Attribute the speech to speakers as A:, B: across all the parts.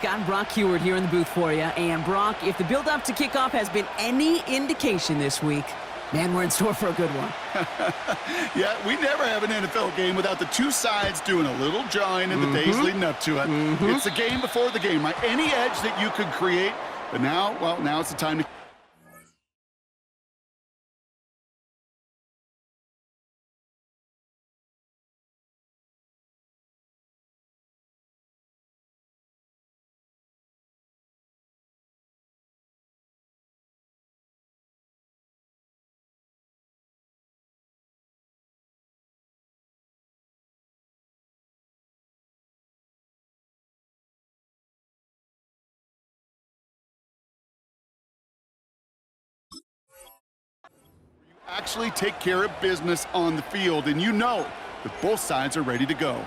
A: Got Brock Heward here in the booth for you. And Brock, if the build-up to kickoff has been any indication this week, man, we're in store for a good one.
B: Yeah, we never have an NFL game without the two sides doing a little jawing in the days leading up to it. It's the game before the game, right? Any edge that you could create, but now, well, now it's the time to... actually take care of business on the field, and you know that both sides are ready to go.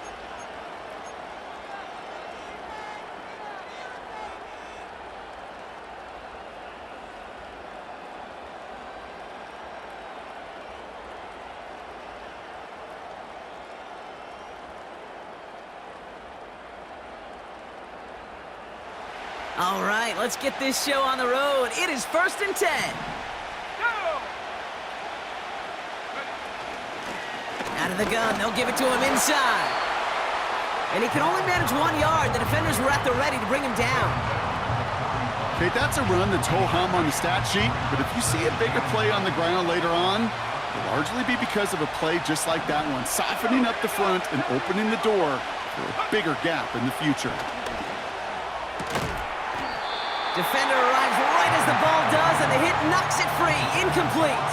A: All right, let's get this show on the road. It is 1st and 10. Out of the gun, they'll give it to him inside. And he can only manage 1 yard. The defenders were at the ready to bring him down.
B: Okay, that's a run that's ho-hum on the stat sheet, but if you see a bigger play on the ground later on, it'll largely be because of a play just like that one, softening up the front and opening the door for a bigger gap in the future.
A: Defender arrives right as the ball does, and the hit knocks it free. Incomplete.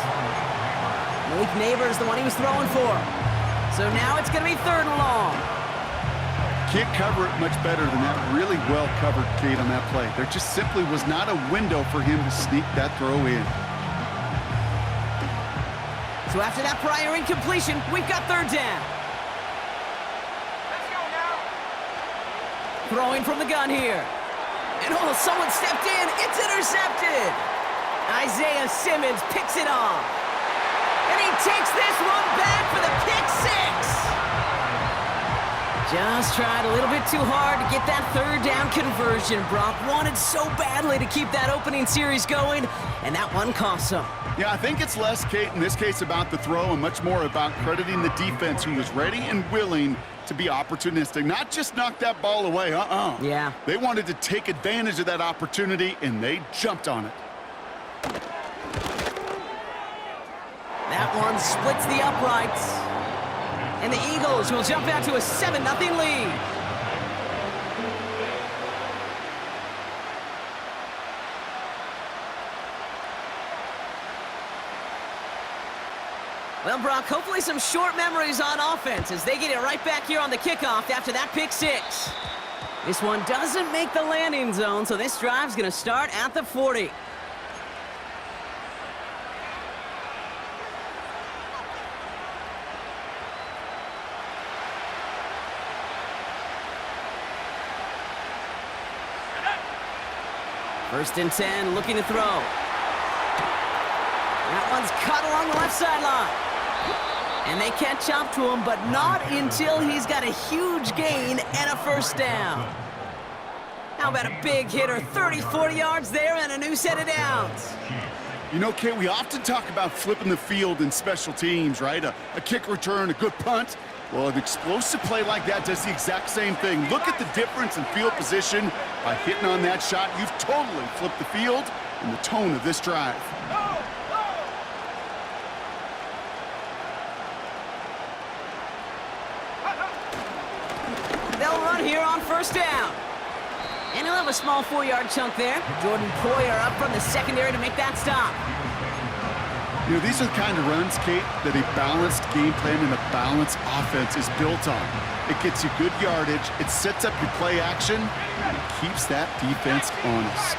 A: Malik Neighbors, the one he was throwing for. So now it's going to be 3rd and long.
B: Can't cover it much better than that really well-covered Kate on that play. There just simply was not a window for him to sneak that throw in.
A: So after that prior incompletion, we've got 3rd down.
C: Let's go now.
A: Throwing from the gun here. And oh, someone stepped in. It's intercepted. Isaiah Simmons picks it off. And he takes this one back for the pick 6. Just tried a little bit too hard to get that 3rd down conversion. Brock wanted so badly to keep that opening series going, and that one cost him.
B: Yeah, I think it's less, Kate, in this case about the throw and much more about crediting the defense who was ready and willing to be opportunistic, not just knock that ball away.
A: Yeah.
B: They wanted to take advantage of that opportunity, and they jumped on it.
A: That one splits the uprights. And the Eagles will jump out to a 7-0 lead. Well, Brock, hopefully some short memories on offense as they get it right back here on the kickoff after that pick 6. This one doesn't make the landing zone, so this drive's going to start at the 40. First and 10, looking to throw. That one's cut along the left sideline. And they catch up to him, but not until he's got a huge gain and a 1st down. How about a big hitter, 30, 40 yards there and a new set of downs.
B: You know, Kate, we often talk about flipping the field in special teams, right? A kick return, a good punt. Well, an explosive play like that does the exact same thing. Look at the difference in field position. By hitting on that shot, you've totally flipped the field and the tone of this drive.
A: They'll run here on 1st down. And he'll have a small 4-yard chunk there. Jordan Poyer up from the secondary to make that stop.
B: You know, these are the kind of runs, Kate, that a balanced game plan and a balanced offense is built on. It gets you good yardage, it sets up your play action, and it keeps that defense honest.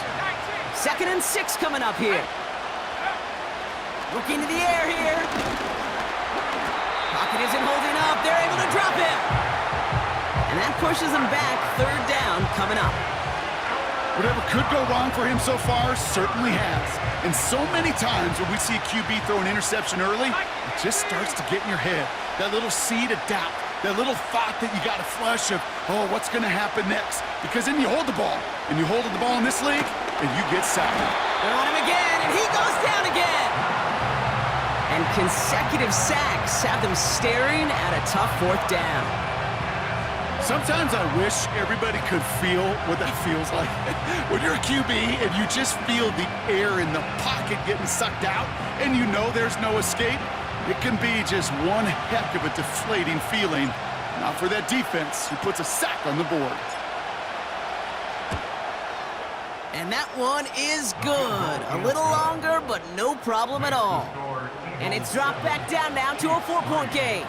A: 2nd and 6 coming up here. Looking to the air here. Pocket isn't holding up. They're able to drop him. And that pushes them back. 3rd down coming up.
B: Whatever could go wrong for him so far certainly has. And so many times when we see a QB throw an interception early, it just starts to get in your head. That little seed of doubt. That little thought that you got to flush of, oh, what's going to happen next? Because then you hold the ball, and you hold the ball in this league, and you get sacked.
A: They're on him again, and he goes down again. And consecutive sacks have them staring at a tough fourth down.
B: Sometimes I wish everybody could feel what that feels like. When you're a QB and you just feel the air in the pocket getting sucked out and you know there's no escape, it can be just one heck of a deflating feeling. Now for that defense who puts a sack on the board.
A: And that one is good. A little longer, but no problem at all. And it's dropped back down now to a 4-point game.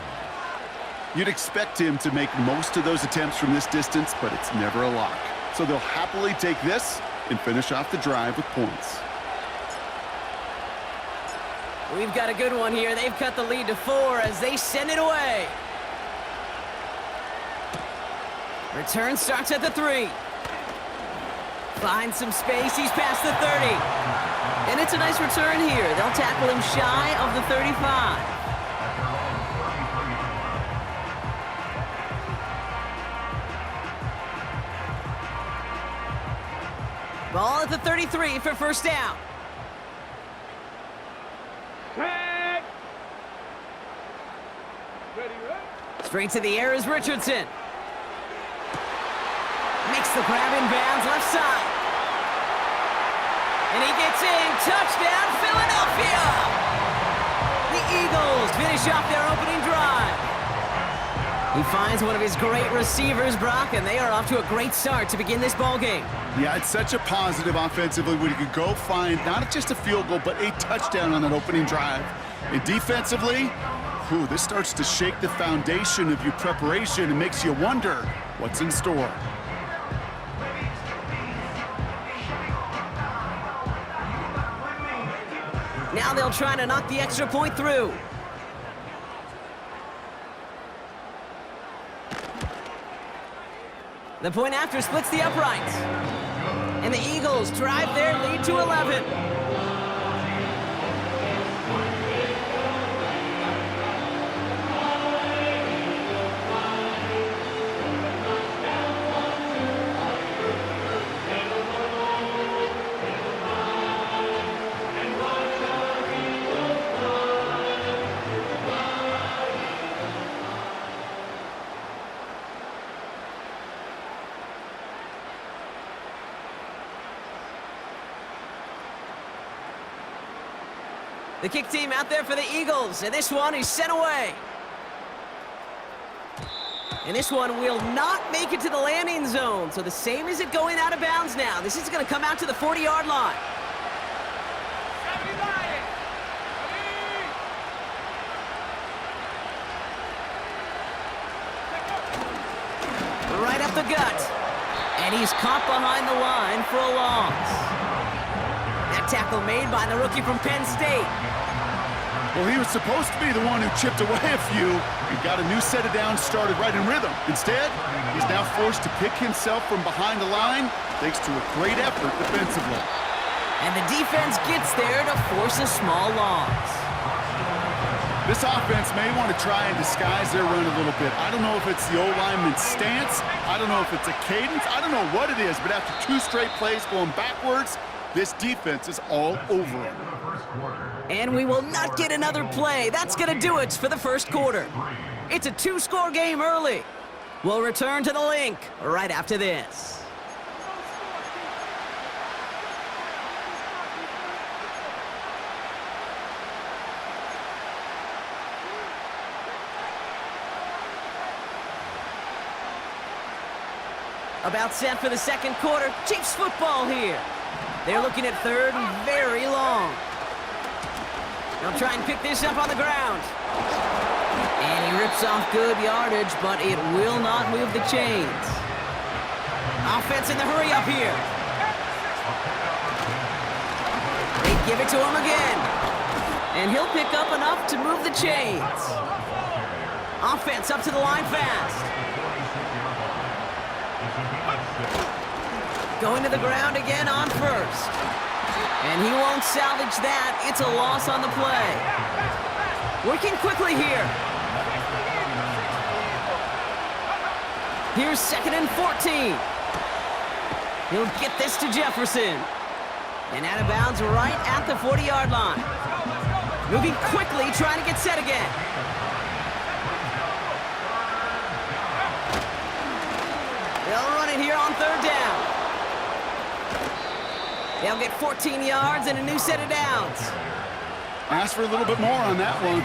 B: You'd expect him to make most of those attempts from this distance, but it's never a lock. So they'll happily take this and finish off the drive with points.
A: We've got a good one here. They've cut the lead to 4 as they send it away. Return starts at the 3. Finds some space. He's past the 30. And it's a nice return here. They'll tackle him shy of the 35. Ball at the 33 for first down. Straight to the air is Richardson. Makes the grab in bounds left side. And he gets in. Touchdown, Philadelphia! The Eagles finish off their opening drive. He finds one of his great receivers, Brock, and they are off to a great start to begin this ball game.
B: Yeah, it's such a positive offensively when you could go find not just a field goal, but a touchdown on that opening drive. And defensively, this starts to shake the foundation of your preparation and makes you wonder what's in store.
A: Now they'll try to knock the extra point through. The point after splits the uprights. And the Eagles drive their lead to 11. The kick team out there for the Eagles, and this one is sent away. And this one will not make it to the landing zone, so the same as it going out of bounds now. This is going to come out to the 40-yard line. Right up the gut. And he's caught behind the line for a loss. That tackle made by the rookie from Penn State.
B: Well, he was supposed to be the one who chipped away a few and got a new set of downs started right in rhythm. Instead, he's now forced to pick himself from behind the line thanks to a great effort defensively.
A: And the defense gets there to force a small loss.
B: This offense may want to try and disguise their run a little bit. I don't know if it's the O-lineman's stance. I don't know if it's a cadence. I don't know what it is, but after 2 straight plays going backwards, this defense is all over him.
A: And we will not get another play. That's going to do it for the first quarter. It's a 2-score game early. We'll return to the link right after this. About set for the second quarter. Chiefs football here. They're looking at third and very long. They'll try and pick this up on the ground. And he rips off good yardage, but it will not move the chains. Offense in the hurry up here. They give it to him again. And he'll pick up enough to move the chains. Offense up to the line fast. Going to the ground again on first. And he won't salvage that. It's a loss on the play. Working quickly here. Here's 2nd and 14. He'll get this to Jefferson. And out of bounds right at the 40-yard line. Moving quickly, trying to get set again. They'll run it here on 3rd down. They'll get 14 yards and a new set of downs.
B: Ask for a little bit more on that one.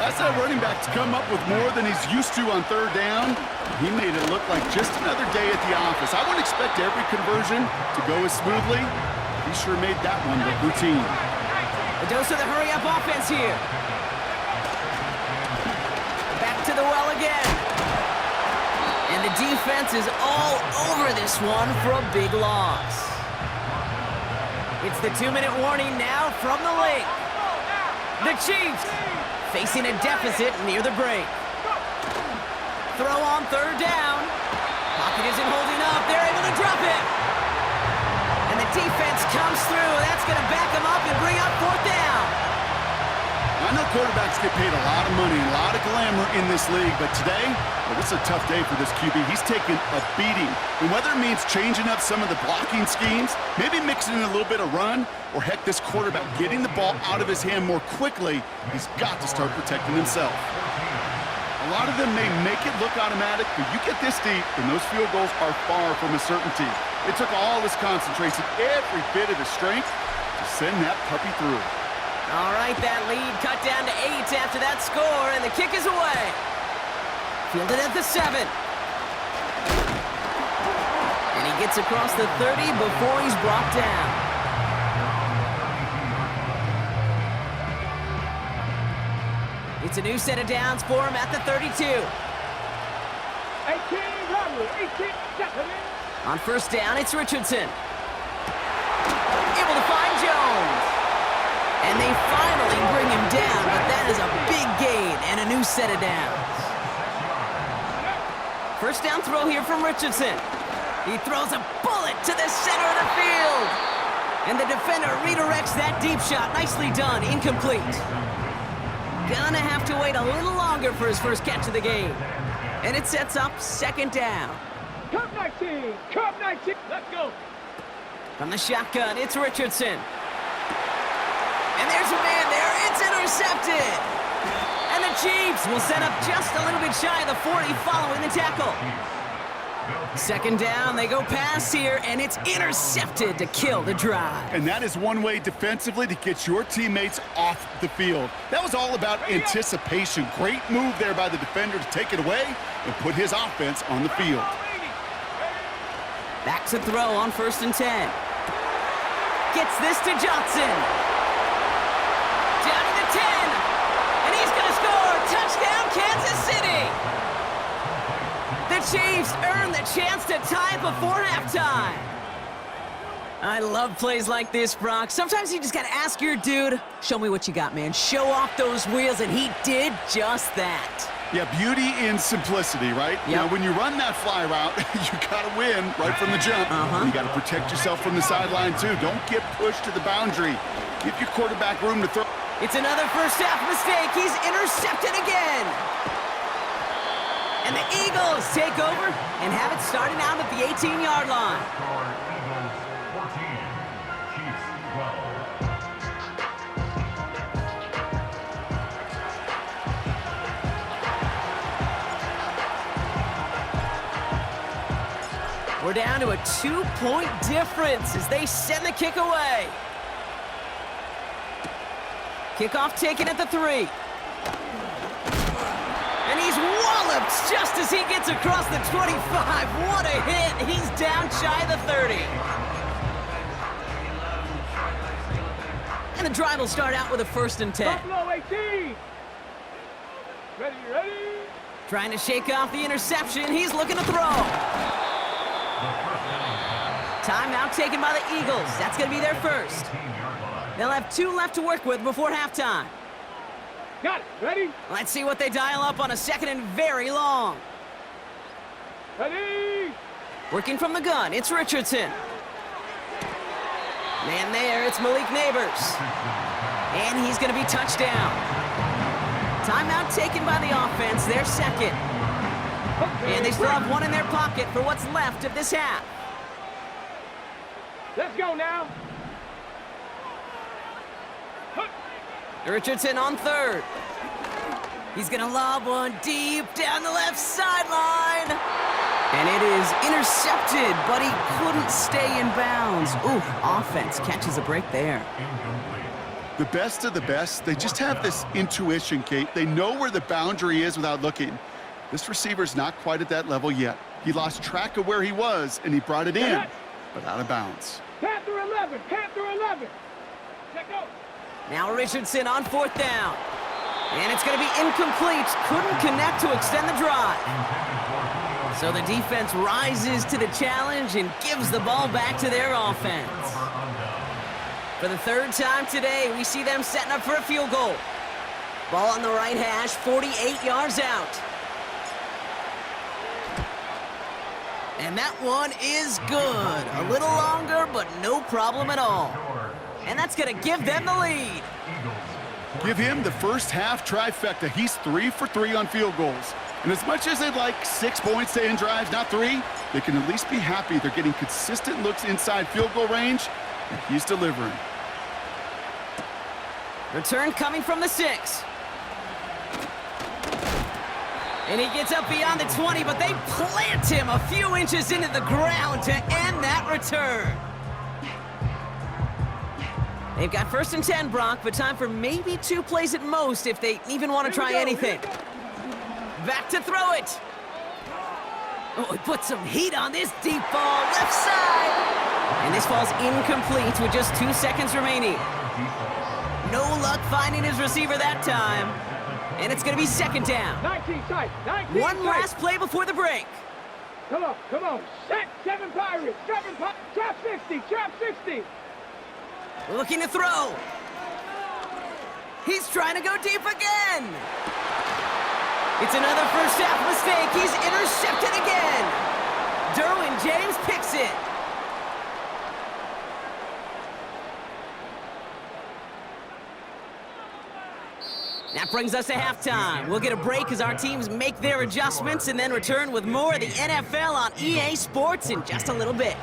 B: That's that running back to come up with more than he's used to on 3rd down. He made it look like just another day at the office. I wouldn't expect every conversion to go as smoothly. He sure made that one look routine.
A: A dose of the hurry-up offense here. Back to the well again. And the defense is all over this one for a big loss. It's the 2-minute warning now from the lake. The Chiefs facing a deficit near the break. Throw on 3rd down. Pocket isn't holding up. They're able to drop it. And the defense comes through. That's going to back them up and bring up 4th down.
B: I know quarterbacks get paid a lot of money, a lot of glamour in this league, but today, well, this is a tough day for this QB. He's taking a beating. And whether it means changing up some of the blocking schemes, maybe mixing in a little bit of run, or heck, this quarterback getting the ball out of his hand more quickly, he's got to start protecting himself. A lot of them may make it look automatic, but you get this deep, and those field goals are far from a certainty. It took all his concentration, every bit of his strength, to send that puppy through.
A: All right, that lead cut down to 8 after that score, and the kick is away. Fielded at the 7. And he gets across the 30 before he's brought down. It's a new set of downs for him at the 32.
C: 18, Robert, 18, Stephanie.
A: On 1st down, it's Richardson. Able to find Jones. And they finally bring him down, but that is a big gain and a new set of downs. 1st down throw here from Richardson. He throws a bullet to the center of the field. And the defender redirects that deep shot. Nicely done, incomplete. Gonna have to wait a little longer for his first catch of the game. And it sets up 2nd down.
C: Cup 19, Cup 19, let's go.
A: From the shotgun, it's Richardson. And there's a man there. It's intercepted. And the Chiefs will set up just a little bit shy of the 40 following the tackle. 2nd down, they go pass here, and it's intercepted to kill the drive.
B: And that is one way defensively to get your teammates off the field. That was all about anticipation. Great move there by the defender to take it away and put his offense on the field.
A: Back to throw on 1st and 10. Gets this to Johnson. Down to the 10. And he's going to score. Touchdown, Kansas City. The Chiefs earn the chance to tie before halftime. I love plays like this, Brock. Sometimes you just got to ask your dude, show me what you got, man. Show off those wheels, and he did just that.
B: Yeah, beauty in simplicity, right?
A: Yep.
B: Now, when you run that fly route, you got to win right from the jump. You got to protect yourself from the sideline, too. Don't get pushed to the boundary. Give your quarterback room to throw.
A: It's another first half mistake. He's intercepted again. And the Eagles take over and have it starting out at the 18-yard line. We're down to a 2-point difference as they send the kick away. Kickoff taken at the 3. And he's walloped just as he gets across the 25. What a hit. He's down shy of the 30. And the drive will start out with a 1st and 10.
C: Buffalo 18. Ready, ready.
A: Trying to shake off the interception. He's looking to throw. Timeout taken by the Eagles. That's going to be their first. They'll have 2 left to work with before halftime.
C: Got it. Ready?
A: Let's see what they dial up on a 2nd and very long.
C: Ready?
A: Working from the gun, it's Richardson. Man there, it's Malik Neighbors. And he's going to be touched down. Timeout taken by the offense, their second.
C: Okay,
A: And they still have one in their pocket for what's left of this half.
C: Let's go now.
A: Richardson on third. He's gonna lob one deep down the left sideline. And it is intercepted, but he couldn't stay in bounds. Ooh, offense catches a break there.
B: The best of the best, they just have this intuition, Kate. They know where the boundary is without looking. This receiver's not quite at that level yet. He lost track of where he was, and he brought it in, but out of bounds.
C: Panther 11, Panther 11. Check out.
A: Now Richardson on fourth down. And it's going to be incomplete. Couldn't connect to extend the drive. So the defense rises to the challenge and gives the ball back to their offense. For the third time today, we see them setting up for a field goal. Ball on the right hash, 48 yards out. And that one is good. A little longer, but no problem at all. And that's going to give them the lead.
B: Give him the first half trifecta. He's 3 for 3 on field goals. And as much as they'd like 6 points to end drives, not 3, they can at least be happy they're getting consistent looks inside field goal range, and he's delivering.
A: Return coming from the 6. And he gets up beyond the 20, but they plant him a few inches into the ground to end that return. They've got 1st and 10, Brock, but time for maybe 2 plays at most if they even want to try anything. Back to throw it. Oh, he put some heat on this deep ball, left side. And this fall's incomplete with just 2 seconds remaining. No luck finding his receiver that time. And it's going to be 2nd down.
C: 19 tight, 19
A: One
C: tight.
A: last play before the break.
C: Come on. Set 7 Pirates, 7 Pirates. Trap 60, trap 60.
A: Looking to throw. He's trying to go deep again. It's another first half mistake. He's intercepted again. Derwin James picks it. That brings us to halftime. We'll get a break as our teams make their adjustments and then return with more of the NFL on EA Sports in just a little bit.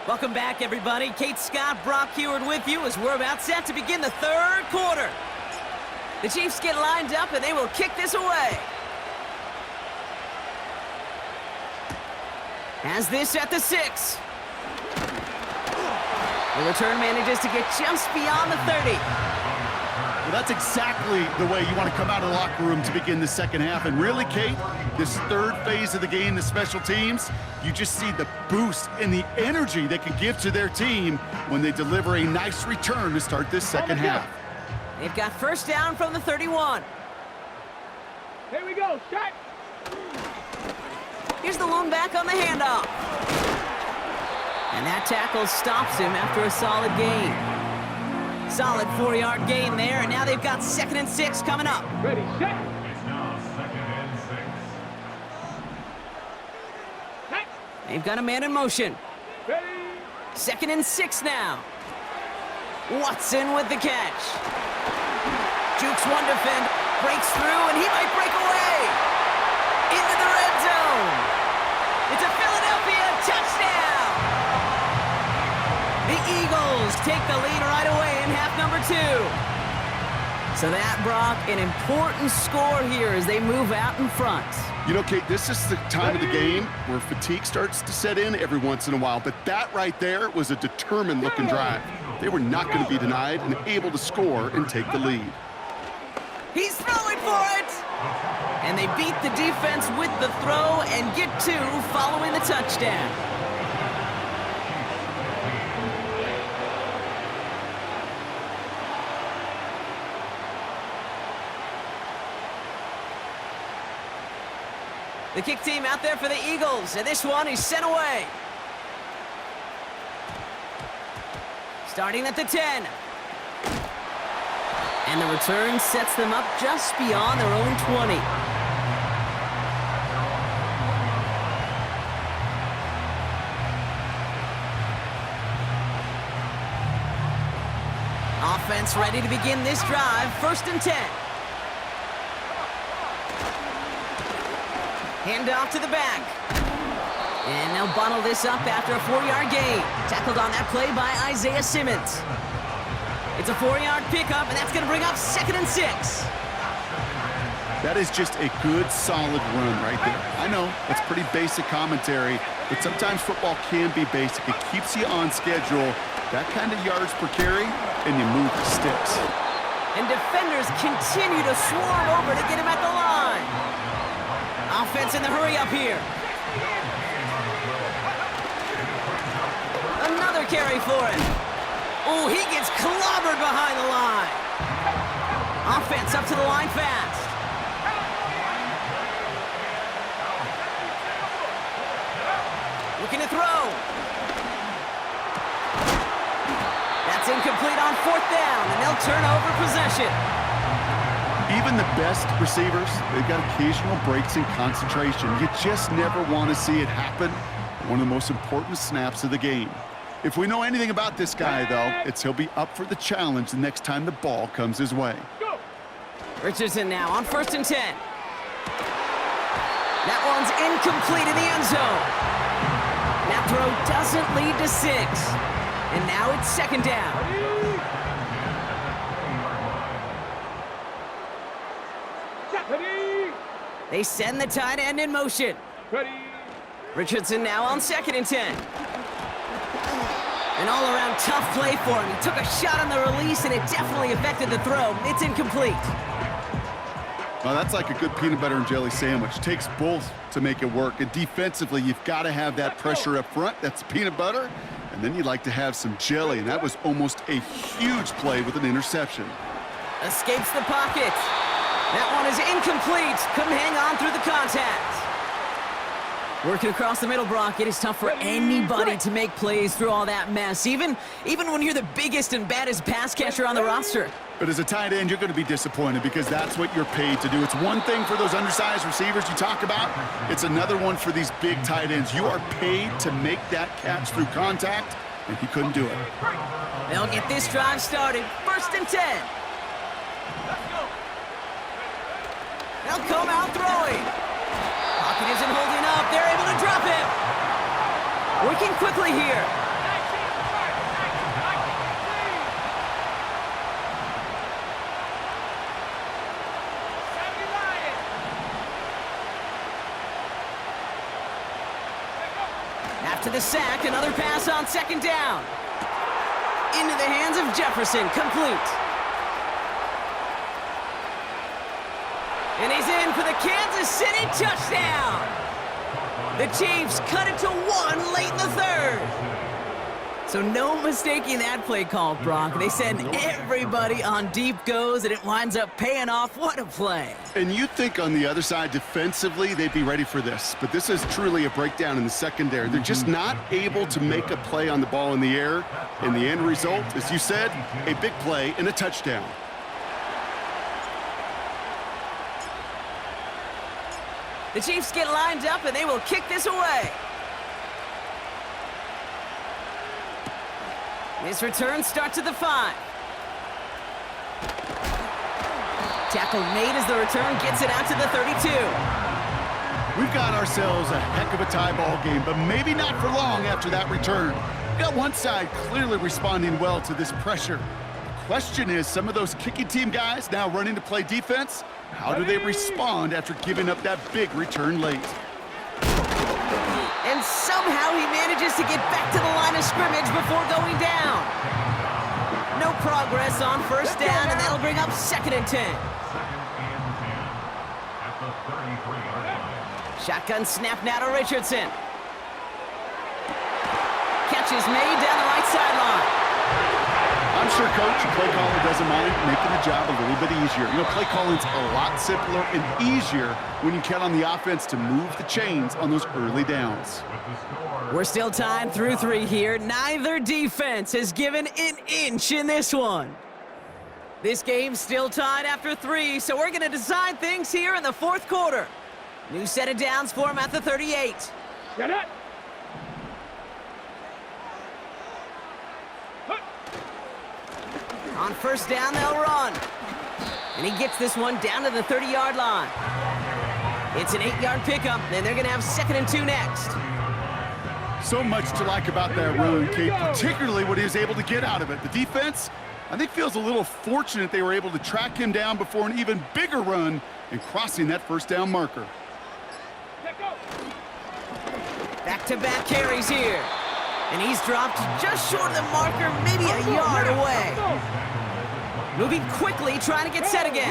A: Welcome back, everybody. Kate Scott, Brock Heward with you as we're about set to begin the 3rd quarter. The Chiefs get lined up and they will kick this away. Has this at the 6. The return manages to get just beyond the 30.
B: Well, that's exactly the way you want to come out of the locker room to begin the second half. And really, Kate, this 3rd phase of the game, the special teams, you just see the boost and the energy they can give to their team when they deliver a nice return to start this second half.
A: They've got 1st down from the 31.
C: Here we go, shot.
A: Here's the lone back on the handoff. And that tackle stops him after a solid gain. Solid 4-yard gain there, and now they've got 2nd and 6 coming up.
C: Ready, set.
D: It's now 2nd and 6.
C: Set.
A: They've got a man in motion.
C: Ready.
A: 2nd and 6 now. Watson with the catch. Jukes one defender, breaks through, and he might break away. Into the red zone. It's a Philadelphia touchdown. The Eagles take the lead right away in half number 2. So that, Brock, an important score here as they move out in front.
B: You know, Kate, this is the time of the game where fatigue starts to set in every once in a while. But that right there was a determined-looking drive. They were not going to be denied and able to score and take the lead.
A: He's throwing for it! And they beat the defense with the throw and get 2 following the touchdown. The kick team out there for the Eagles, and this one is sent away. Starting at the 10. And the return sets them up just beyond their own 20. Offense ready to begin this drive, 1st and 10. Hand off to the back. And they'll bottle this up after a 4-yard gain. Tackled on that play by Isaiah Simmons. It's a 4-yard pickup, and that's going to bring up 2nd and 6.
B: That is just a good, solid run right there. I know, it's pretty basic commentary, but sometimes football can be basic. It keeps you on schedule, that kind of yards per carry, and you move the sticks.
A: And defenders continue to swarm over to get him at the line. Offense in the hurry up here. Another carry for him. Oh, he gets clobbered behind the line. Offense up to the line fast. Looking to throw. That's incomplete on 4th down, and they'll turn over possession.
B: Even the best receivers, they've got occasional breaks in concentration. You just never want to see it happen. One of the most important snaps of the game. If we know anything about this guy, though, it's he'll be up for the challenge the next time the ball comes his way.
A: Richardson now on 1st and 10. That one's incomplete in the end zone. That throw doesn't lead to 6. And now it's 2nd down. They send the tight end in motion. Richardson now on 2nd and 10. An all-around tough play for him. He took a shot on the release, and it definitely affected the throw. It's incomplete.
B: Well, that's like a good peanut butter and jelly sandwich. Takes both to make it work. And defensively, you've got to have that pressure up front. That's peanut butter. And then you'd like to have some jelly. And that was almost a huge play with an interception.
A: Escapes the pocket. That one is incomplete. Couldn't hang on through the contact. Working across the middle, Brock, it is tough for anybody to make plays through all that mess, even when you're the biggest and baddest pass catcher on the roster.
B: But as a tight end, you're going to be disappointed because that's what you're paid to do. It's one thing for those undersized receivers you talk about. It's another one for these big tight ends. You are paid to make that catch through contact, and he couldn't do it.
A: They'll get this drive started. 1st and 10. They'll come out throwing. Pocket isn't holding up. They're able to drop him. Working quickly here. After the sack, another pass on 2nd down. Into the hands of Jefferson, complete. And he's in for the Kansas City touchdown. The Chiefs cut it to 1 late in the 3rd. So no mistaking that play call, Brock. They send everybody on deep goes, and it winds up paying off. What a play.
B: And you'd think on the other side, defensively, they'd be ready for this. But this is truly a breakdown in the secondary. They're just not able to make a play on the ball in the air. And the end result, as you said, a big play and a touchdown.
A: The Chiefs get lined up, and they will kick this away. This return starts at the 5. Tackle made as the return gets it out to the 32.
B: We've got ourselves a heck of a tie ball game, but maybe not for long after that return. We've got one side clearly responding well to this pressure. The question is, some of those kicking team guys now running to play defense, how do they respond after giving up that big return late?
A: And somehow he manages to get back to the line of scrimmage before going down. No progress on 1st down, and that'll bring up 2nd and 10. Shotgun snap now to Richardson. Catch is made down the right sideline.
B: I'm sure Coach and play caller doesn't mind making the job a little bit easier. You know, play calling's a lot simpler and easier when you count on the offense to move the chains on those early downs.
A: We're still tied through 3 here. Neither defense has given an inch in this one. This game's still tied after 3, so we're going to decide things here in the 4th quarter. New set of downs for him at the 38.
C: Get it.
A: On 1st down, they'll run. And he gets this one down to the 30-yard line. It's an 8-yard pickup, and they're going to have 2nd and 2 next.
B: So much to like about that run, Kate, particularly what he was able to get out of it. The defense, I think, feels a little fortunate they were able to track him down before an even bigger run and crossing that first down marker.
A: Back-to-back carries here. And he's dropped just short of the marker, maybe a yard away. Moving quickly, trying to get set again.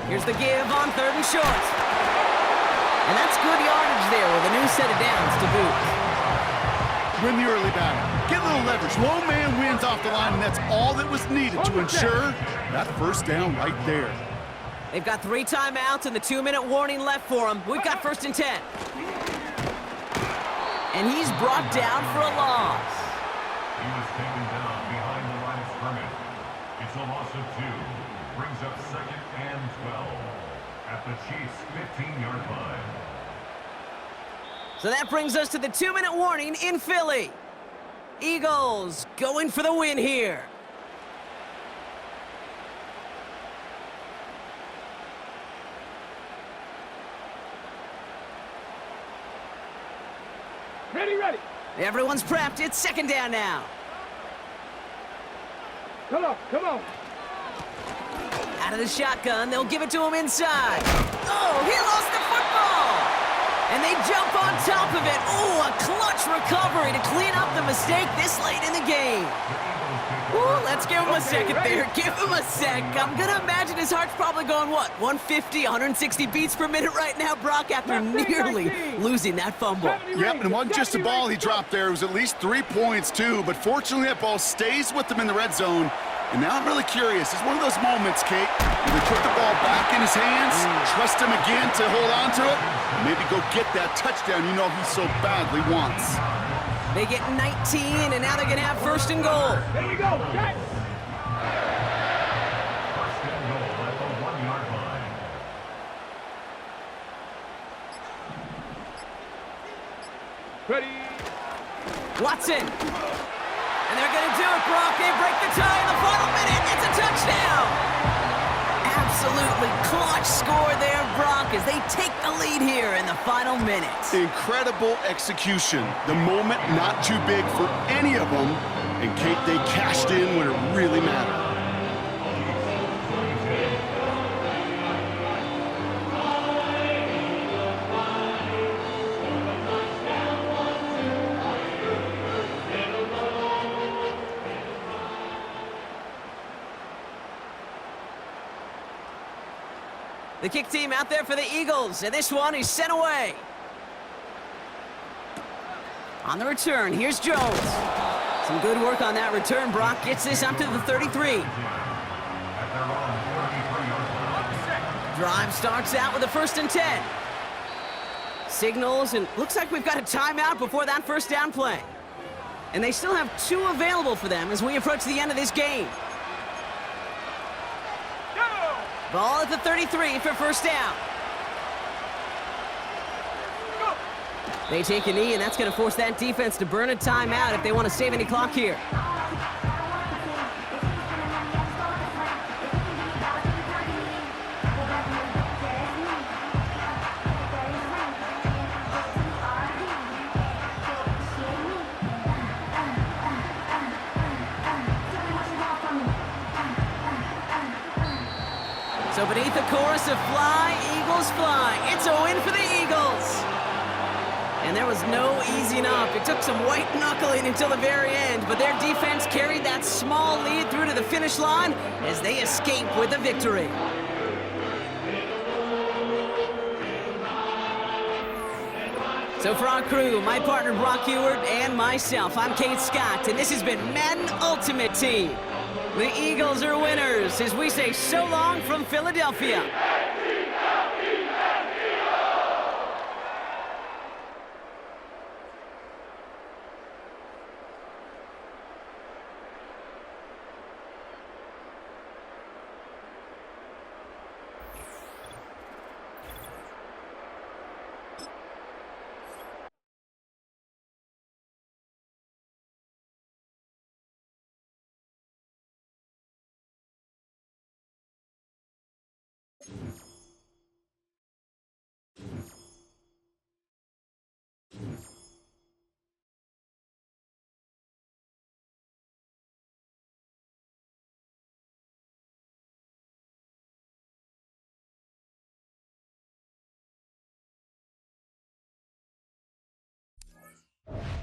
A: Here's the give on 3rd and short. And that's good yardage there with a new set of downs to boot.
B: Win the early battle. Get a little leverage. Low man wins off the line, and that's all that was needed to ensure that first down right there.
A: They've got 3 timeouts and the 2-minute warning left for them. We've got 1st and 10. And he's brought down for a loss.
D: He was taken down behind the line of scrimmage. It's a loss of 2. Brings up 2nd and 12 at the Chiefs' 15-yard line.
A: So that brings us to the 2-minute warning in Philly. Eagles going for the win here.
C: Ready.
A: Everyone's prepped. It's 2nd down now.
C: Come on.
A: Out of the shotgun, they'll give it to him inside. Oh, he lost the football! And they jump on top of it. Oh, a clutch recovery to clean up the mistake this late in the game. Ooh, let's give him a second there. Give him a sec. I'm going to imagine his heart's probably going, what, 150, 160 beats per minute right now, Brock, after nearly losing that fumble.
B: Yep, and it wasn't just a ball he dropped there. It was at least 3 points, too. But fortunately, that ball stays with him in the red zone. And now I'm really curious. It's one of those moments, Kate, where they put the ball back in his hands, trust him again to hold on to it, and maybe go get that touchdown you know he so badly wants.
A: They get 19, and now they're going to have 1st and goal.
C: There we go. Jack.
D: 1st and goal at the 1-yard line.
C: Ready.
A: Watson. And they're going to do it, Brock. They break the tie in the final minute. It's a touchdown. Absolutely clutch score there, Brock, as they take the lead here in the final minute.
B: Incredible execution. The moment not too big for any of them. And, Kate, they cashed in when it really mattered.
A: The kick team out there for the Eagles, and this one is sent away. On the return, here's Jones. Some good work on that return. Brock gets this up to the 33. Drive starts out with a 1st and 10. Signals, and looks like we've got a timeout before that 1st down play. And they still have 2 available for them as we approach the end of this game. Ball at the 33 for 1st down. They take a knee, and that's going to force that defense to burn a timeout if they want to save any clock here. So beneath the chorus of Fly, Eagles Fly, it's a win for the Eagles. And there was no easing up. It took some white knuckling until the very end, but their defense carried that small lead through to the finish line as they escape with a victory. So for our crew, my partner Brock Ewart and myself, I'm Kate Scott, and this has been Madden Ultimate Team. The Eagles are winners as we say so long from Philadelphia.
B: it.